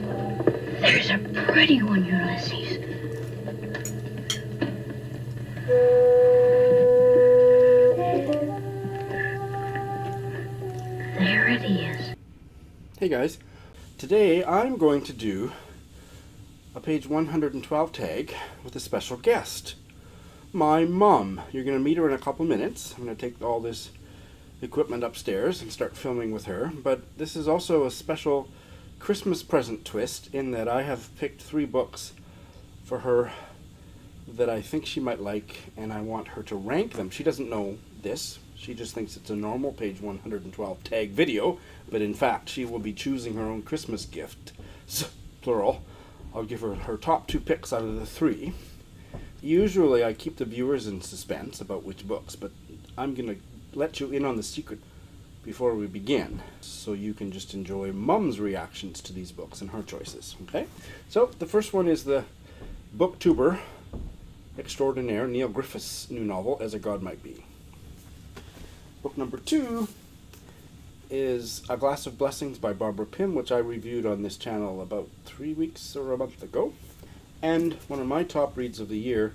There's a pretty one, Ulysses. There it is. Hey guys, today I'm going to do a page 112 tag with a special guest. My mom. You're going to meet her in a couple minutes. I'm going to take all this equipment upstairs and start filming with her. But this is also a special Christmas present twist in that I have picked 3 books for her that I think she might like, and I want her to rank them. She doesn't know this. She just thinks it's a normal page 112 tag video, but in fact she will be choosing her own Christmas gift, plural. I'll give her her top 2 picks out of the 3. Usually I keep the viewers in suspense about which books, but I'm going to let you in on the secret before we begin, so you can just enjoy Mom's reactions to these books and her choices, okay? So the first one is the booktuber extraordinaire Neil Griffith's new novel, As a God Might Be. Book number 2 is A Glass of Blessings by Barbara Pym, which I reviewed on this channel about 3 weeks or a month ago. And one of my top reads of the year,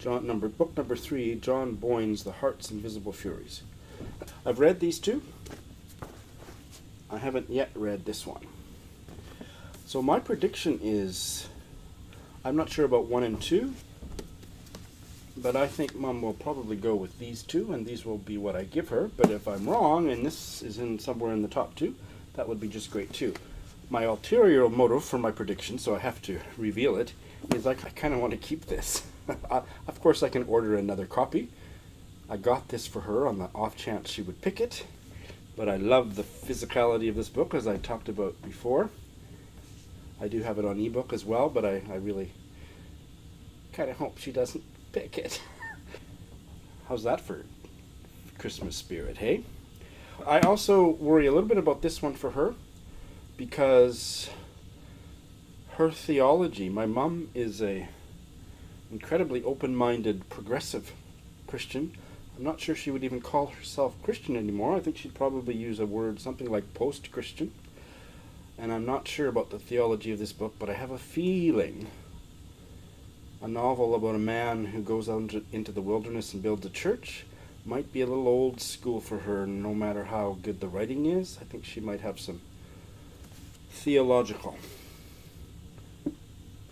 book number 3, John Boyne's The Heart's Invisible Furies. I've read these 2. I haven't yet read this one. So my prediction is, I'm not sure about 1 and 2, but I think Mom will probably go with these 2, and these will be what I give her. But if I'm wrong, and this is somewhere in the top 2, that would be just great too. My ulterior motive for my prediction, so I have to reveal it, is I kind of want to keep this. Of course, I can order another copy. I got this for her on the off chance she would pick it, but I love the physicality of this book, as I talked about before. I do have it on ebook as well, but I really kind of hope she doesn't pick it. How's that for Christmas spirit, hey? I also worry a little bit about this one for her, because her theology, my mom is a incredibly open-minded, progressive Christian. I'm not sure she would even call herself Christian anymore. I think she'd probably use a word, something like post-Christian. And I'm not sure about the theology of this book, but I have a feeling a novel about a man who goes out into the wilderness and builds a church might be a little old school for her, no matter how good the writing is. I think she might have some theological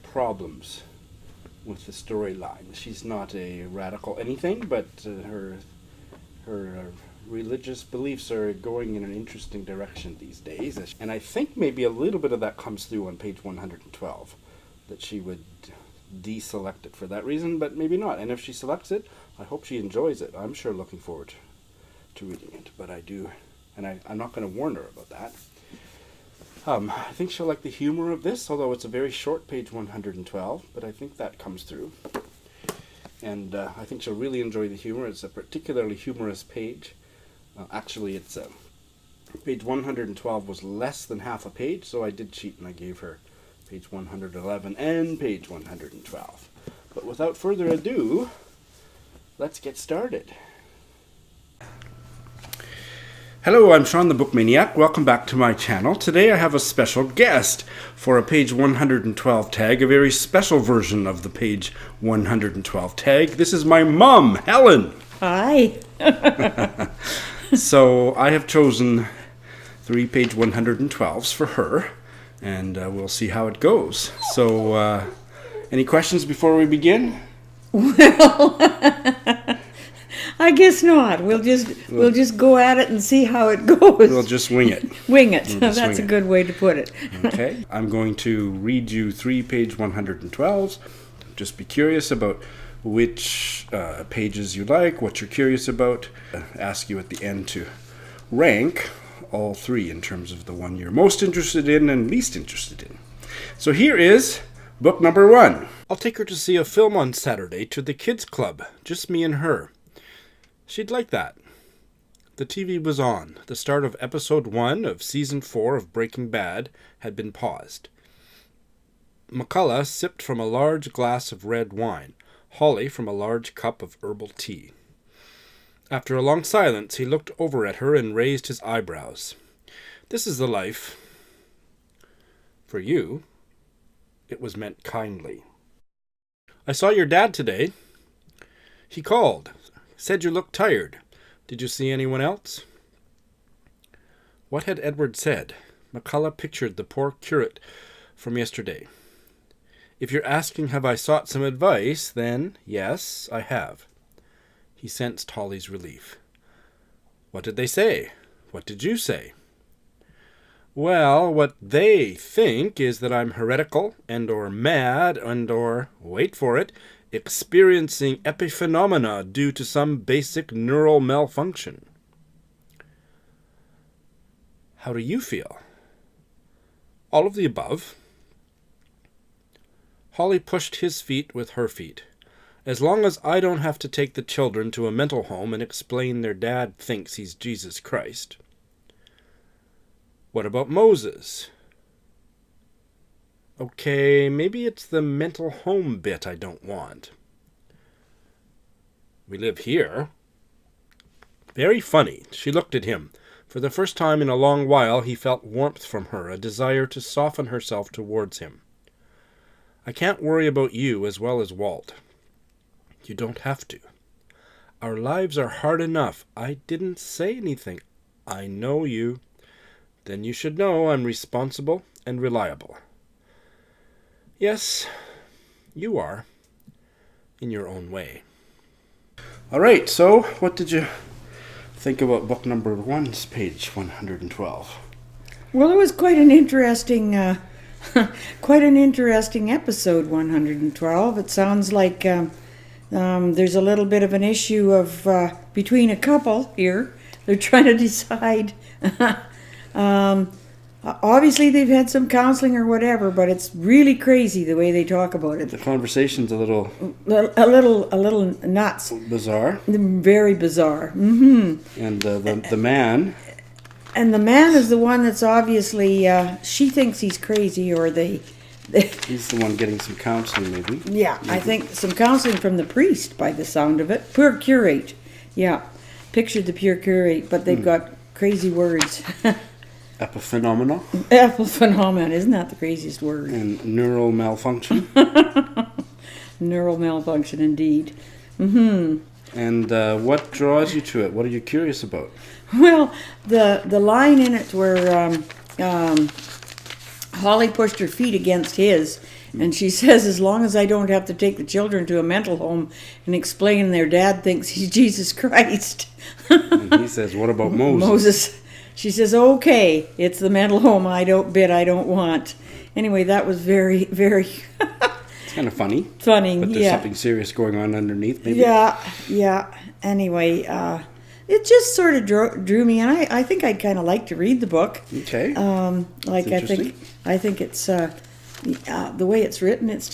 problems with the storyline. She's not a radical anything, but her religious beliefs are going in an interesting direction these days. And I think maybe a little bit of that comes through on page 112, that she would deselect it for that reason, but maybe not. And if she selects it, I hope she enjoys it. I'm sure looking forward to reading it, but I do, and I'm not going to warn her about that. I think she'll like the humor of this, although it's a very short page 112, but I think that comes through. And I think she'll really enjoy the humor. It's a particularly humorous page. Actually, it's page 112 was less than half a page, so I did cheat and I gave her page 111 and page 112. But without further ado, let's get started. Hello, I'm Shawn the Book Maniac. Welcome back to my channel. Today I have a special guest for a page 112 tag, a very special version of the page 112 tag. This is my mom, Helen. Hi. So I have chosen 3 page 112s for her, and we'll see how it goes. So any questions before we begin? Well, I guess not. We'll just go at it and see how it goes. We'll just wing it. Wing it. We'll That's a good way to put it. Okay. I'm going to read you 3 page 112s. Just be curious about which pages you like, what you're curious about. Ask you at the end to rank all 3 in terms of the one you're most interested in and least interested in. So here is book number 1. I'll take her to see a film on Saturday to the kids' club, just me and her. She'd like that. The TV was on. The start of episode 1 of season 4 of Breaking Bad had been paused. McCullough sipped from a large glass of red wine, Holly from a large cup of herbal tea. After a long silence, he looked over at her and raised his eyebrows. "This is the life. For you, it was meant kindly. "I saw your dad today. He called. Said you looked tired. Did you see anyone else?" What had Edward said? McCullough pictured the poor curate from yesterday. "If you're asking have I sought some advice, then yes, I have." He sensed Holly's relief. "What did they say? What did you say?" "Well, what they think is that I'm heretical and/or mad and/or, wait for it, experiencing epiphenomena due to some basic neural malfunction." "How do you feel?" "All of the above." Holly pushed his feet with her feet. "As long as I don't have to take the children to a mental home and explain their dad thinks he's Jesus Christ." "What about Moses?" "Okay, maybe it's the mental home bit I don't want." "We live here." Very funny. She looked at him. For the first time in a long while he felt warmth from her, a desire to soften herself towards him. "I can't worry about you as well as Walt." "You don't have to. Our lives are hard enough." "I didn't say anything." "I know you." "Then you should know I'm responsible and reliable." "Yes, you are, in your own way." All right, so what did you think about book number 1's page 112? Well, it was quite an interesting, quite an interesting episode, 112. It sounds like there's a little bit of an issue of between a couple here. They're trying to decide. Obviously, they've had some counseling or whatever, but it's really crazy the way they talk about it. The conversation's a little nuts. bizarre. Very bizarre. Mm-hmm. And the man. And the man is the one that's obviously, she thinks he's crazy, or He's the one getting some counseling, maybe. Yeah, maybe. I think some counseling from the priest, by the sound of it. Poor curate. Yeah, pictured the pure curate, but they've got crazy words. Epiphenomena. Epiphenomena, isn't that the craziest word? And neural malfunction. Neural malfunction, indeed. Mm-hmm. And what draws you to it? What are you curious about? Well, the line in it where Holly pushed her feet against his, and she says, "As long as I don't have to take the children to a mental home and explain their dad thinks he's Jesus Christ." And he says, "What about Moses?" She says, "Okay, it's the mental home I don't want." Anyway, that was very, very... It's kind of funny. Funny, but there's something serious going on underneath, maybe? Yeah. Anyway, it just sort of drew me, and I think I'd kind of like to read the book. Okay. I think it's the way it's written. It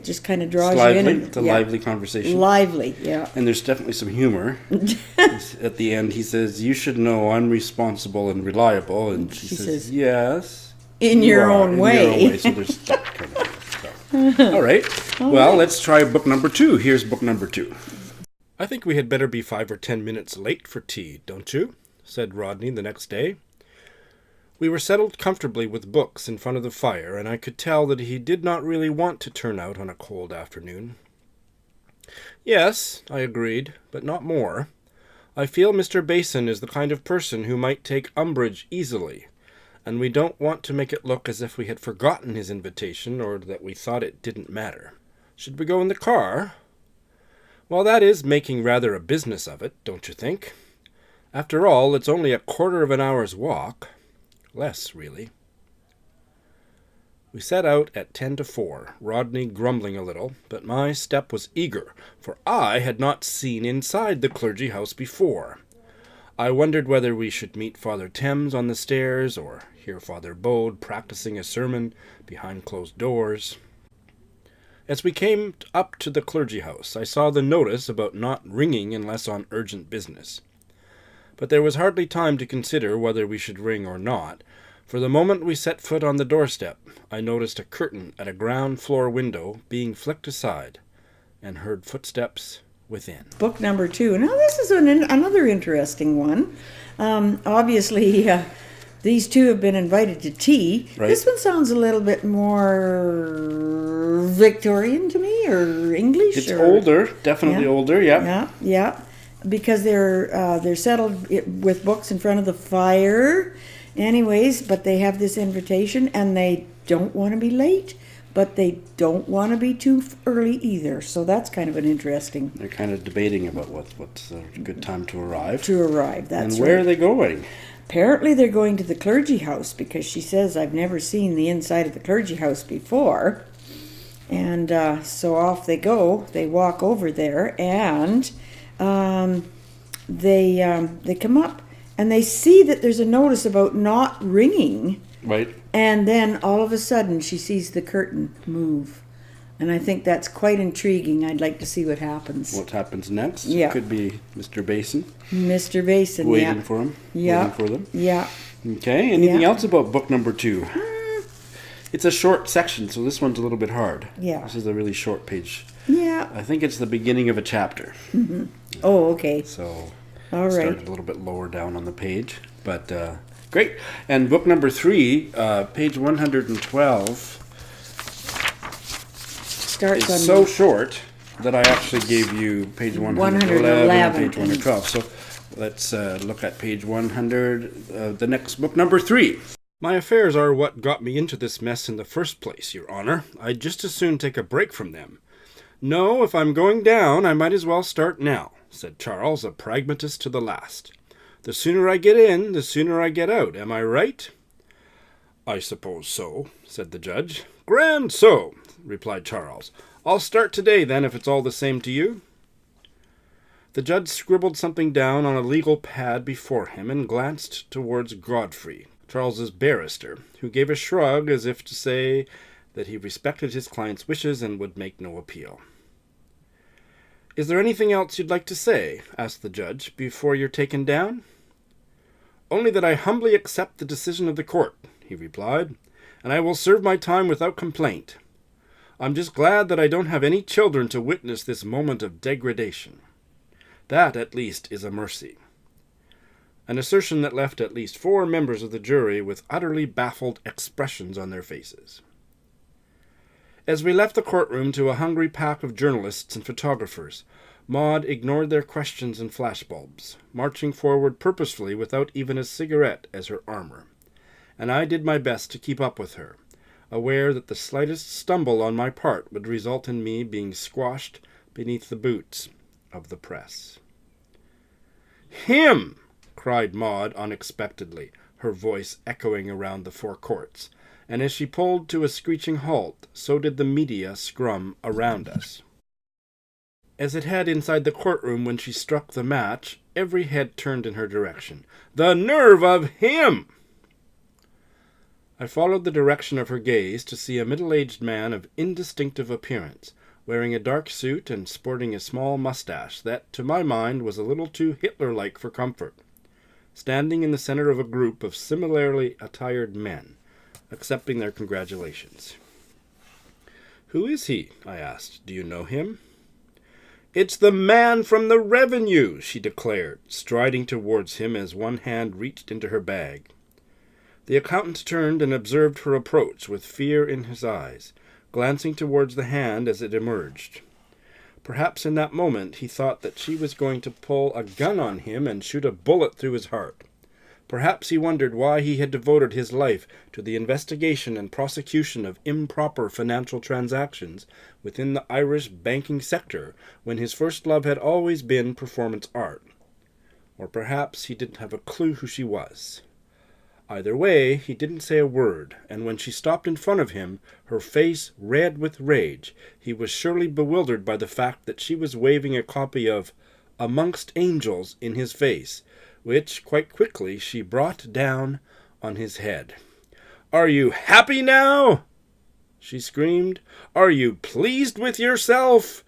just kind of draws it's you lively. in. It's a lively conversation. Lively, yeah. And there's definitely some humor. At the end, he says, "You should know I'm responsible and reliable," and she says, "Yes, in your own way." So there's that kind of stuff. All right. Well, let's try book number 2. Here's book number 2. "I think we had better be 5 or 10 minutes late for tea, don't you?" said Rodney the next day. We were settled comfortably with books in front of the fire, and I could tell that he did not really want to turn out on a cold afternoon. "Yes," I agreed, "but not more. I feel Mr. Basin is the kind of person who might take umbrage easily, and we don't want to make it look as if we had forgotten his invitation or that we thought it didn't matter. Should we go in the car?" "Well, that is making rather a business of it, don't you think? After all, it's only a quarter of an hour's walk. Less, really." We set out at 10 to 4, Rodney grumbling a little, but my step was eager, for I had not seen inside the clergy house before. I wondered whether we should meet Father Thames on the stairs, or hear Father Bode practicing a sermon behind closed doors. As we came up to the clergy house, I saw the notice about not ringing unless on urgent business. But there was hardly time to consider whether we should ring or not, for the moment we set foot on the doorstep, I noticed a curtain at a ground floor window being flicked aside, and heard footsteps within. Book number 2. Now this is another interesting one. Obviously, these two have been invited to tea. Right. This one sounds a little bit more Victorian to me, or English. It's or, older, definitely Yeah. older, yeah. Yeah, because they're settled with books in front of the fire. Anyways, but they have this invitation, and they don't want to be late, but they don't want to be too early either. So that's kind of an interesting. They're kind of debating about what's a good time to arrive. That's and where right. are they going? Apparently they're going to the clergy house, because she says, I've never seen the inside of the clergy house before. And so off they go. They walk over there, and they come up, and they see that there's a notice about not ringing. Right. And then all of a sudden she sees the curtain move. And I think that's quite intriguing. I'd like to see what happens. What happens next? Yeah. Could be Mr. Basin. Mr. Basin, Waiting for him. Yeah. Waiting for them. Yeah. Okay. Anything Yeah. else about book number 2? It's a short section, so this one's a little bit hard. Yeah. This is a really short page. Yeah. I think it's the beginning of a chapter. Oh, okay. So All start right. a little bit lower down on the page. But great. And book number 3, page 112, Starts on is so short that I actually gave you page 111 and page 112. So let's look at page 100, the next book, number 3. My affairs are what got me into this mess in the first place, Your Honor. I'd just as soon take a break from them. No, if I'm going down, I might as well start now, said Charles, a pragmatist to the last. The sooner I get in, the sooner I get out. Am I right? I suppose so, said the judge. Grand so, replied Charles. I'll start today, then, if it's all the same to you. The judge scribbled something down on a legal pad before him and glanced towards Godfrey, Charles's barrister, who gave a shrug as if to say that he respected his client's wishes and would make no appeal. Is there anything else you'd like to say, asked the judge, before you're taken down? Only that I humbly accept the decision of the court, he replied, and I will serve my time without complaint. I'm just glad that I don't have any children to witness this moment of degradation. That, at least, is a mercy. An assertion that left at least 4 members of the jury with utterly baffled expressions on their faces. As we left the courtroom to a hungry pack of journalists and photographers, Maud ignored their questions and flashbulbs, marching forward purposefully without even a cigarette as her armor, and I did my best to keep up with her, aware that the slightest stumble on my part would result in me being squashed beneath the boots of the press. Him! Cried Maud unexpectedly, her voice echoing around the 4 courts, and as she pulled to a screeching halt, so did the media scrum around us. As it had inside the courtroom when she struck the match, every head turned in her direction. The nerve of him! I followed the direction of her gaze to see a middle-aged man of indistinctive appearance, wearing a dark suit and sporting a small mustache that, to my mind, was a little too Hitler-like for comfort, standing in the center of a group of similarly attired men, accepting their congratulations. Who is he? I asked. Do you know him? It's the man from the revenue, she declared, striding towards him as one hand reached into her bag. The accountant turned and observed her approach with fear in his eyes, glancing towards the hand as it emerged. Perhaps in that moment he thought that she was going to pull a gun on him and shoot a bullet through his heart. Perhaps he wondered why he had devoted his life to the investigation and prosecution of improper financial transactions within the Irish banking sector, when his first love had always been performance art. Or perhaps he didn't have a clue who she was. Either way, he didn't say a word, and when she stopped in front of him, her face red with rage, he was surely bewildered by the fact that she was waving a copy of Amongst Angels in his face, which, quite quickly, she brought down on his head. "Are you happy now?" she screamed. "Are you pleased with yourself?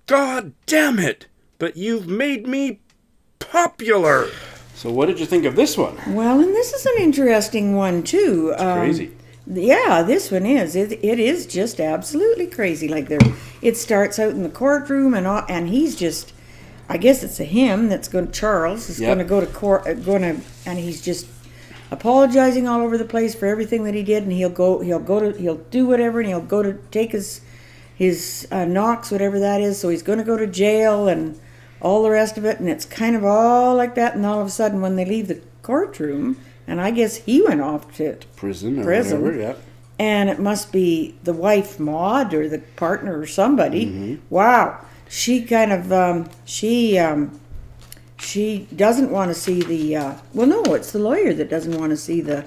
God damn it! But you've made me popular!" So what did you think of this one? Well, and this is an interesting one, too. It's crazy. Yeah, this one is. It is just absolutely crazy. Like it starts out in the courtroom, and he's just, I guess it's a him that's going. Charles is going to go to court, and he's just apologizing all over the place for everything that he did, and he'll do whatever, and he'll go to take his knocks, whatever that is. So he's going to go to jail and all the rest of it, and it's kind of all like that. And all of a sudden, when they leave the courtroom, and I guess he went off to prison or whatever, yeah. And it must be the wife, Maud, or the partner, or somebody. Mm-hmm. Wow, she kind of she doesn't want to see the. Well, no, it's the lawyer that doesn't want to see the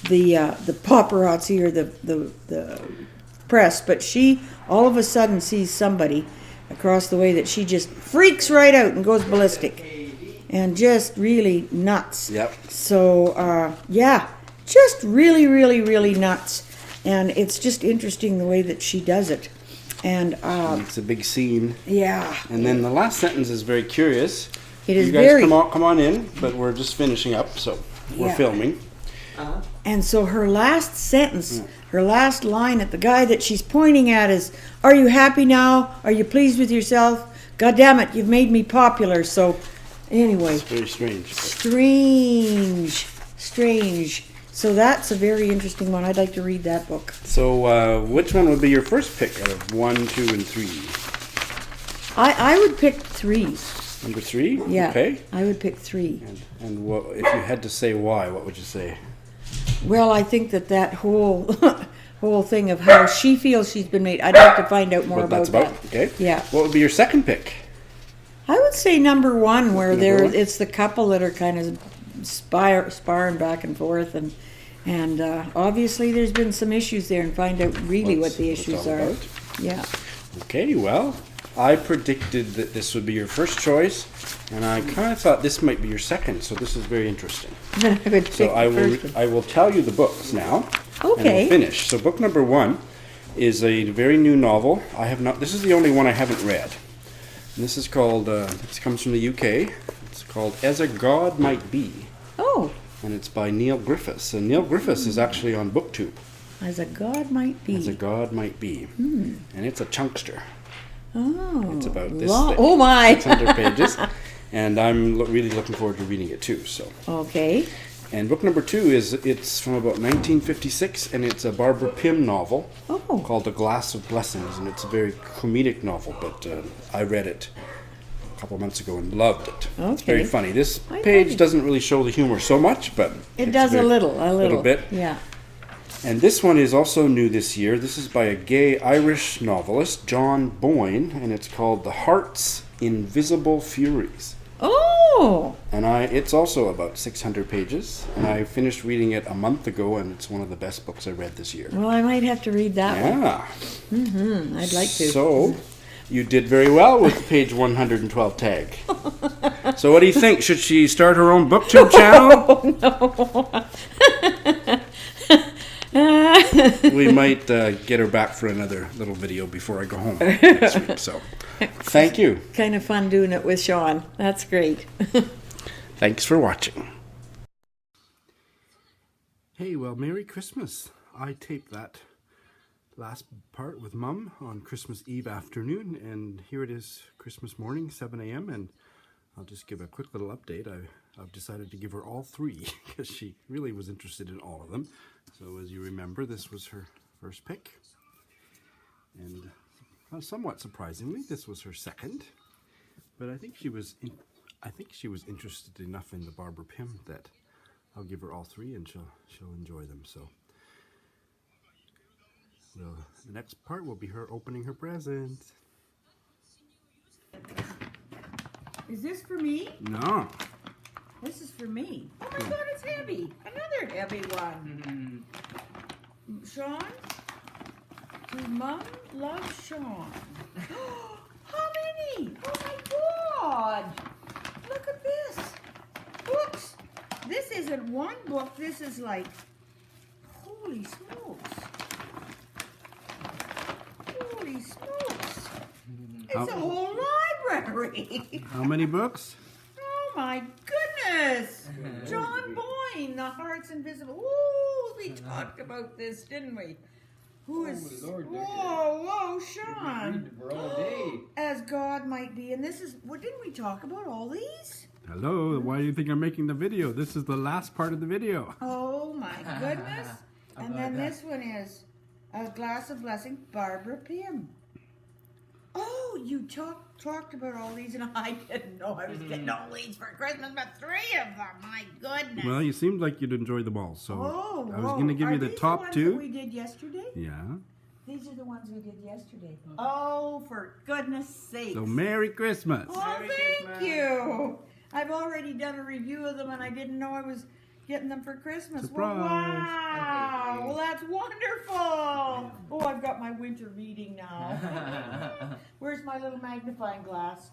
paparazzi or the press. But she all of a sudden sees somebody across the way that she just freaks right out and goes ballistic, and just really nuts. Yep. So yeah, just really, really, really nuts. And it's just interesting the way that she does it. And it's a big scene. Yeah. And then the last sentence is very curious. It is you guys very. come on in, but we're just finishing up, so we're filming. And so her last sentence, her last line at the guy that she's pointing at is, "Are you happy now? Are you pleased with yourself? God damn it, you've made me popular." So anyway. It's very strange. Strange. So that's a very interesting one. I'd like to read that book. So which one would be your first pick out of 1, 2, and 3? I would pick 3. Number 3? Yeah. Okay. I would pick 3. And what, if you had to say why, what would you say? Well, I think that whole whole thing of how she feels she's been made. I'd like to find out more about that. Okay. Yeah. What would be your second pick? I would say number 1, where it's the couple that are kind of sparring back and forth, and obviously there's been some issues there, and find out really what the issues are. About. Yeah. Okay, well, I predicted that this would be your first choice, and I kind of thought this might be your second, so this is very interesting. So I will tell you the books now. Okay. And we'll finish. So book number 1 is a very new novel. This is the only one I haven't read. And this is called, this comes from the UK. It's called As a God Might Be. Oh. And it's by Neil Griffiths. And Neil Griffiths is actually on BookTube. As a God Might Be. As a God Might Be. And it's a chunkster. Oh. It's about this thick. Oh my. 600 pages. And I'm really looking forward to reading it too. So. Okay. And book number 2 it's from about 1956, and it's a Barbara Pym novel called A Glass of Blessings, and it's a very comedic novel, but I read it a couple of months ago and loved it. Okay. It's very funny. This page doesn't really show the humor so much, but it does a little bit. Yeah. And this one is also new this year. This is by a gay Irish novelist, John Boyne, and it's called The Heart's Invisible Furies. Oh! And it's also about 600 pages, and I finished reading it a month ago, and it's one of the best books I read this year. Well, I might have to read that one. Yeah. Mm-hmm. I'd like to. So, you did very well with the page 112 tag. So what do you think? Should she start her own BookTube channel? No. We might get her back for another little video before I go home next week. So, thank you. Kind of fun doing it with Shawn. That's great. Thanks for watching. Hey, well, Merry Christmas. I taped that last part with Mum on Christmas Eve afternoon, and here it is Christmas morning, 7 a.m., and I'll just give a quick little update. I've decided to give her all 3 because she really was interested in all of them. So as you remember, this was her first pick, and somewhat surprisingly, this was her second. But I think she was interested enough in the Barbara Pym that I'll give her all 3, and she'll enjoy them. So, well, the next part will be her opening her present. Is this for me? No. This is for me. Oh my God, it's heavy. Another heavy one. Shawn? Your mom loves Shawn. How many? Oh my God. Look at this. Books. This isn't one book. This is like, holy smokes. Holy smokes. It's a whole library. How many books? Oh my goodness! John Boyne, The Heart's Invisible. Ooh, we talked about this, didn't we? Whoa, Shawn. For all day. As God Might Be. And this is, what didn't we talk about all these? Hello, why do you think I'm making the video? This is the last part of the video. Oh my goodness. And then this one is A Glass of Blessing, Barbara Pym. Oh, you talked about all these, and I didn't know I was getting all these for Christmas, but 3 of them. My goodness. Well, you seemed like you'd enjoy them all, so Oh, I was going to give you the top Are these the ones 2. that we did yesterday? Yeah. These are the ones we did yesterday. Oh, for goodness sake. So Merry Christmas. Oh, thank you. I've already done a review of them, and I didn't know I was getting them for Christmas. Surprise. Wow. Well, that's wonderful. Oh, I've got my winter reading now. Where's my little magnifying glass?